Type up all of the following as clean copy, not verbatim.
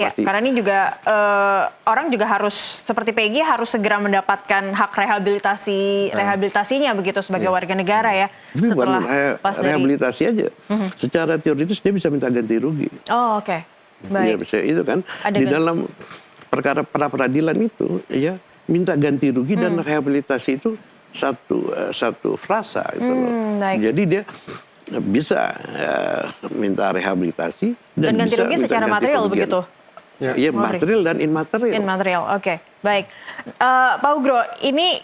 Ya, karena ini juga orang juga harus seperti Peggy harus segera mendapatkan hak rehabilitasinya begitu sebagai warga negara ya. Tapi Setelah bukan rehabilitasi aja, secara teoritis dia bisa minta ganti rugi. Oh oke, baik. Ya, itu kan di dalam perkara pra peradilan itu ya minta ganti rugi dan rehabilitasi itu satu frasa gitu loh. Jadi dia bisa minta rehabilitasi dan ganti rugi secara material begitu. Iya, material dan immaterial. Immaterial, oke, baik. Pak Ugro, ini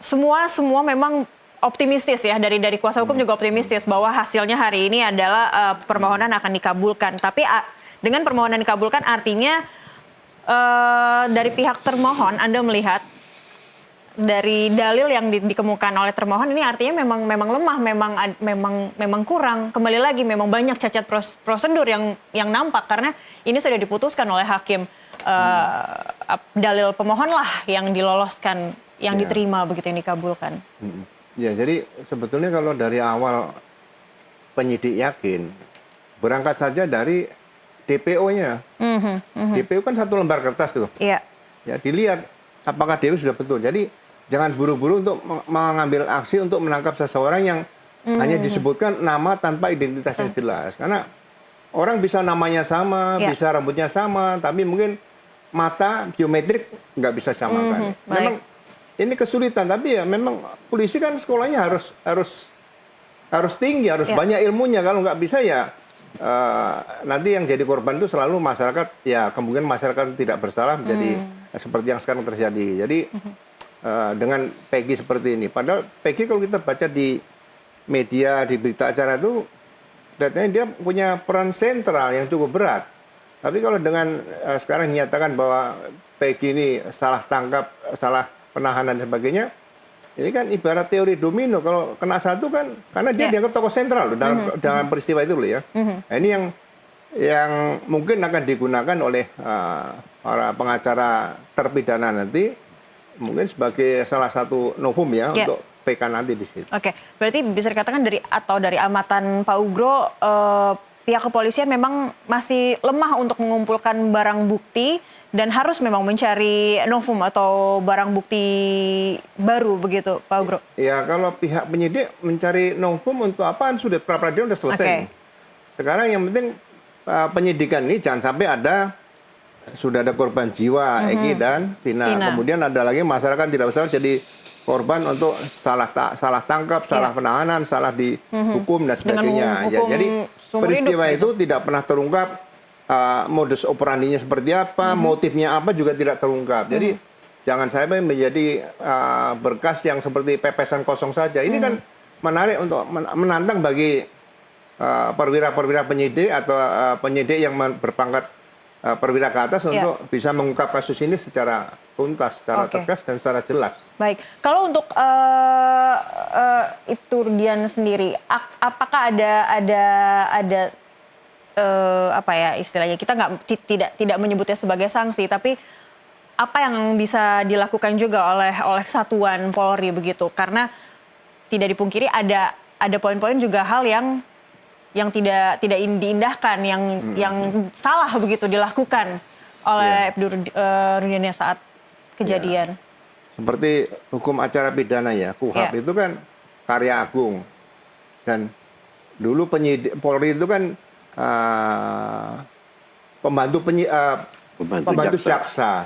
semua memang optimistis ya, dari kuasa hukum juga optimistis bahwa hasilnya hari ini adalah permohonan akan dikabulkan. Tapi dengan permohonan dikabulkan artinya dari pihak termohon Anda melihat dari dalil yang dikemukakan oleh termohon ini artinya memang lemah, memang kurang. Kembali lagi memang banyak cacat prosedur yang nampak karena ini sudah diputuskan oleh hakim. Dalil pemohon lah yang diloloskan, yang diterima begitu, yang dikabulkan. Ya, jadi sebetulnya kalau dari awal penyidik yakin, berangkat saja dari DPO-nya. DPO kan satu lembar kertas tuh. Iya. Ya, dilihat apakah DPO sudah betul. Jadi jangan buru-buru untuk mengambil aksi untuk menangkap seseorang yang hanya disebutkan nama tanpa identitas yang jelas. Karena orang bisa namanya sama, bisa rambutnya sama, tapi mungkin mata biometrik nggak bisa samakan. Memang ini kesulitan, tapi ya memang polisi kan sekolahnya harus tinggi, harus banyak ilmunya. Kalau nggak bisa ya nanti yang jadi korban itu selalu masyarakat, ya kemungkinan masyarakat tidak bersalah menjadi seperti yang sekarang terjadi. Jadi dengan Peggy seperti ini. Padahal Peggy kalau kita baca di media, di berita acara itu, datanya dia punya peran sentral yang cukup berat. Tapi kalau dengan sekarang dinyatakan bahwa Peggy ini salah tangkap, salah penahanan dan sebagainya, ini kan ibarat teori domino. Kalau kena satu kan, karena dia dianggap tokoh sentral loh, dalam peristiwa itu loh ya. Nah, ini yang mungkin akan digunakan oleh para pengacara terpidana nanti, mungkin sebagai salah satu novum ya untuk PK nanti di situ. Oke, berarti bisa dikatakan dari amatan Pak Ugro, pihak kepolisian memang masih lemah untuk mengumpulkan barang bukti dan harus memang mencari novum atau barang bukti baru begitu, Pak Ugro? Ya, kalau pihak penyidik mencari novum untuk apaan, sudah pra peradilan sudah selesai. Sekarang yang penting penyidikan ini jangan sampai sudah ada korban jiwa, Egi dan Vina. Kemudian ada lagi masyarakat tidak usah jadi korban untuk salah tangkap, salah penahanan, salah dihukum dan sebagainya. Ya, jadi peristiwa itu tidak pernah terungkap, modus operandinya seperti apa, motifnya apa juga tidak terungkap. Jadi jangan sampai menjadi berkas yang seperti pepesan kosong saja. Ini kan menarik untuk menantang bagi perwira-perwira penyidik atau penyidik yang berpangkat perwira ke atas untuk bisa mengungkap kasus ini secara tuntas, secara tegas dan secara jelas. Baik, kalau untuk Ibtu Rudiana sendiri, apakah ada apa ya istilahnya, kita tidak menyebutnya sebagai sanksi, tapi apa yang bisa dilakukan juga oleh satuan Polri begitu? Karena tidak dipungkiri ada poin-poin juga hal yang tidak diindahkan, yang salah begitu dilakukan oleh Ibtu Rudiana saat kejadian. Seperti hukum acara pidana ya, KUHP itu kan karya agung. Dan dulu penyidik Polri itu kan pembantu jaksa,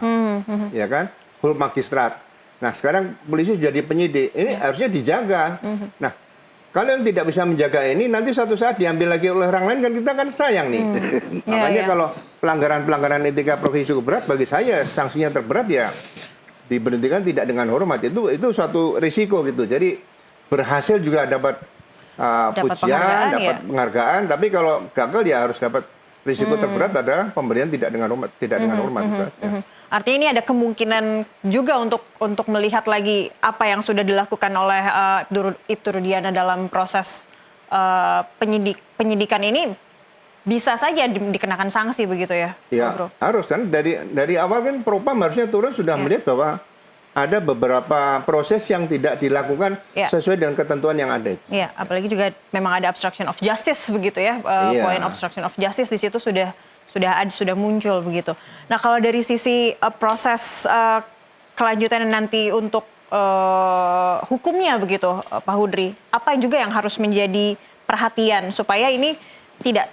ya kan, hul magistrat. Nah sekarang polisi sudah jadi penyidik, ini harusnya dijaga. Nah kalau yang tidak bisa menjaga ini, nanti suatu saat diambil lagi oleh orang lain, kan kita kan sayang nih. Makanya kalau pelanggaran etika profesi cukup berat, bagi saya sanksinya terberat ya diberhentikan tidak dengan hormat. Itu suatu risiko gitu. Jadi berhasil juga dapat pujian, dapat penghargaan, tapi kalau gagal ya harus dapat risiko terberat adalah pemberian tidak dengan hormat. Artinya ini ada kemungkinan juga untuk melihat lagi apa yang sudah dilakukan oleh Ibtu Rudiana dalam proses penyidikan ini, bisa saja dikenakan sanksi begitu ya? Ya, harus kan dari awal kan Propam harusnya turun sudah melihat bahwa ada beberapa proses yang tidak dilakukan sesuai dengan ketentuan yang ada. Iya, apalagi juga memang ada obstruction of justice begitu ya, poin obstruction of justice di situ sudah sudah muncul begitu. Nah, kalau dari sisi proses kelanjutan nanti untuk hukumnya begitu, Pak Hudri, apa juga yang harus menjadi perhatian supaya ini tidak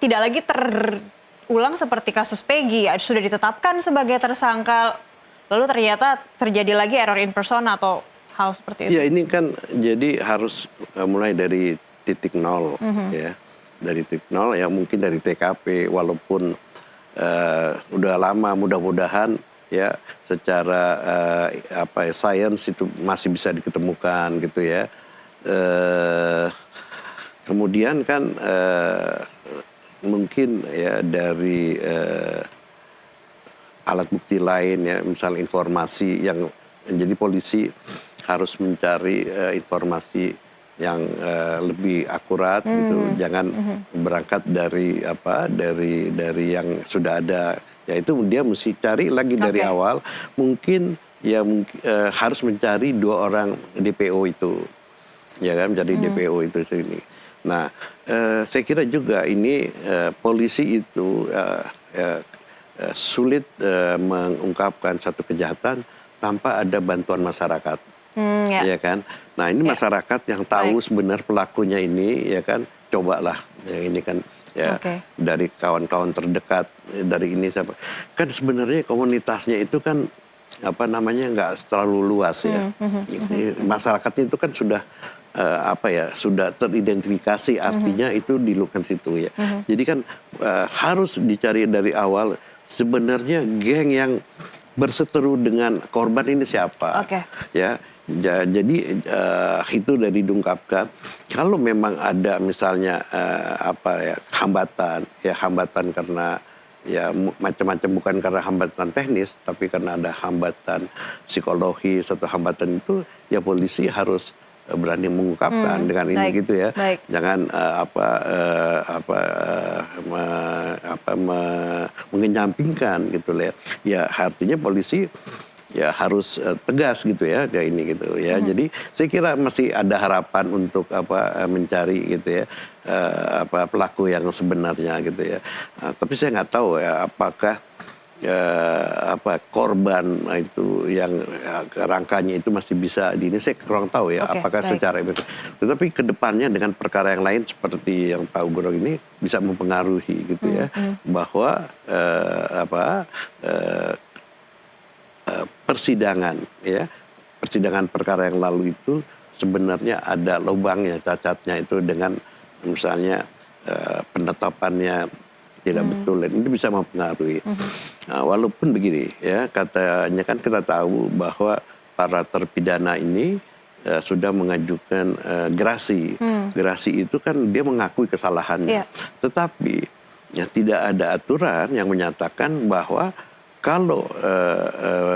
lagi terulang seperti kasus Peggy, sudah ditetapkan sebagai tersangka, lalu ternyata terjadi lagi error in persona atau hal seperti itu? Ya, ini kan jadi harus mulai dari titik nol, ya, dari titik nol, ya mungkin dari TKP, walaupun udah lama, mudah-mudahan ya secara sains itu masih bisa diketemukan gitu ya. Kemudian kan mungkin ya dari alat bukti lain ya, misal informasi yang jadi polisi harus mencari informasi yang lebih akurat gitu, jangan berangkat dari dari yang sudah ada, yaitu dia mesti cari lagi dari awal, mungkin ya harus mencari 2 orang DPO itu, ya kan, menjadi DPO itu ini. Nah, saya kira juga ini polisi itu sulit mengungkapkan satu kejahatan tanpa ada bantuan masyarakat, ya kan. Nah, ini masyarakat yang tahu sebenarnya pelakunya ini, ya kan, cobalah ya, ini kan ya dari kawan-kawan terdekat, dari ini siapa, kan sebenarnya komunitasnya itu kan nggak terlalu luas ya. Masyarakatnya itu kan sudah sudah teridentifikasi, artinya itu di lingkungan situ ya. Jadi kan harus dicari dari awal sebenarnya geng yang berseteru dengan korban ini siapa. Ya, jadi itu udah diungkapkan. Kalau memang ada misalnya hambatan karena ya macam-macam, bukan karena hambatan teknis, tapi karena ada hambatan psikologis atau hambatan itu, ya polisi harus berani mengungkapkan dengan ini gitu ya. Jangan mengenyampingkan gitu ya. Ya artinya polisi ya harus tegas gitu ya kayak ini gitu ya. Jadi saya kira masih ada harapan untuk mencari gitu ya pelaku yang sebenarnya gitu ya. Tapi saya nggak tahu ya apakah korban itu yang rangkanya itu masih bisa saya kurang tahu ya apakah secara itu. Tetapi kedepannya dengan perkara yang lain seperti yang Pak Ugoro ini bisa mempengaruhi gitu ya, bahwa persidangan perkara yang lalu itu sebenarnya ada lubangnya, cacatnya itu dengan misalnya penetapannya tidak betul, dan itu bisa mempengaruhi. Walaupun begini ya, katanya kan kita tahu bahwa para terpidana ini sudah mengajukan gerasi. Gerasi itu kan dia mengakui kesalahannya. Tetapi ya tidak ada aturan yang menyatakan bahwa kalau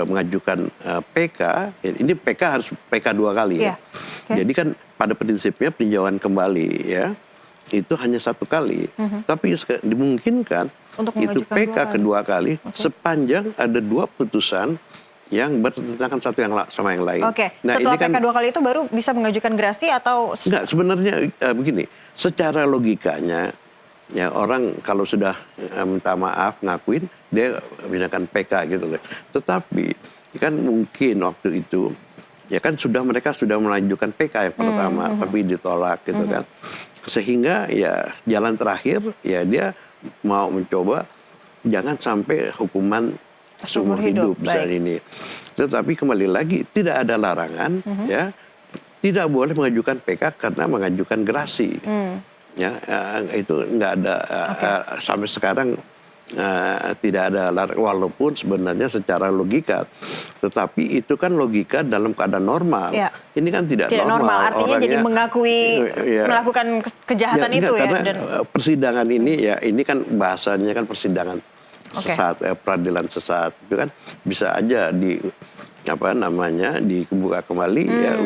mengajukan PK, ini PK harus PK 2 kali ya. Jadi kan pada prinsipnya peninjauan kembali ya, itu hanya 1 kali. Tapi dimungkinkan untuk itu PK kedua kali sepanjang ada 2 putusan yang bertentangan satu sama yang lain. Nah, setelah ini kan, PK 2 kali itu baru bisa mengajukan gerasi atau? Enggak, sebenarnya begini, secara logikanya ya orang kalau sudah minta maaf, ngakuin, dia menggunakan PK gitu loh. Tetapi kan mungkin waktu itu ya kan mereka sudah melanjutkan PK yang pertama, tapi ditolak gitu kan. Sehingga ya jalan terakhir ya dia mau mencoba jangan sampai hukuman seumur hidup misalnya ini. Tetapi kembali lagi tidak ada larangan ya, tidak boleh mengajukan PK karena mengajukan gerasi. Ya, itu nggak ada sampai sekarang tidak ada larangan, walaupun sebenarnya secara logika, tetapi itu kan logika dalam keadaan normal. Ini kan tidak normal. Artinya jadi mengakui melakukan kejahatan itu ya. Karena persidangan ini ya, ini kan bahasanya kan persidangan sesat, peradilan sesat itu kan bisa aja dibuka kembali ya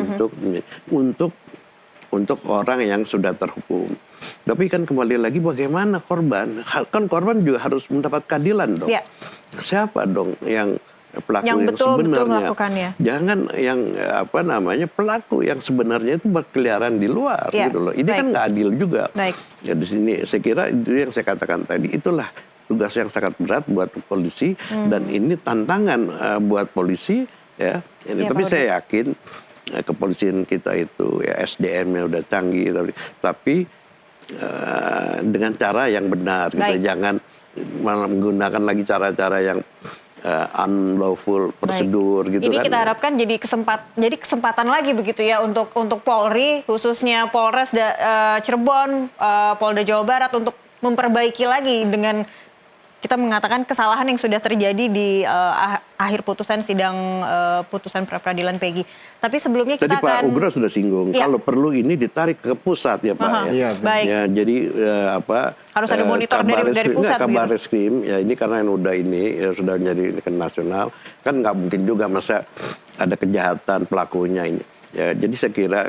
untuk orang yang sudah terhukum. Tapi kan kembali lagi bagaimana korban? Kan korban juga harus mendapat keadilan dong. Siapa dong yang pelaku yang sebenarnya? Jangan yang pelaku yang sebenarnya itu berkeliaran di luar gitu loh. Ini kan nggak adil juga. Ya di sini saya kira itu yang saya katakan tadi, itulah tugas yang sangat berat buat polisi dan ini tantangan buat polisi ya. Iya, Tapi Pak saya yakin kepolisian kita itu ya SDM-nya udah canggih tapi dengan cara yang benar gitu. Baik. Jangan malah menggunakan lagi cara-cara yang unlawful prosedur gitu Ini kan. kita harapkan jadi kesempatan lagi begitu ya untuk Polri, khususnya Polres Cirebon, Polda Jawa Barat untuk memperbaiki lagi dengan kita mengatakan kesalahan yang sudah terjadi di akhir putusan sidang putusan pra-peradilan Peggy. Tapi sebelumnya kita Tadi Pak Ugro sudah singgung, Ya. kalau perlu ini ditarik ke pusat ya Pak. Aha, Ya. Iya, baik. Ya, jadi Harus ada monitor dari pusat Kabar gitu. Reskrim ya ini karena yang udah ini ya sudah menjadi ini kan nasional kan nggak mungkin juga masa ada kejahatan pelakunya ini. Ya, jadi saya kira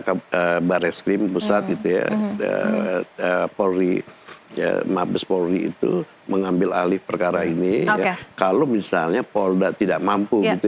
Barreskrim pusat gitu ya, Polri, ya, Mabes Polri itu mengambil alih perkara ini. Oke. Ya. Kalau misalnya Polda tidak mampu Ya. gitu.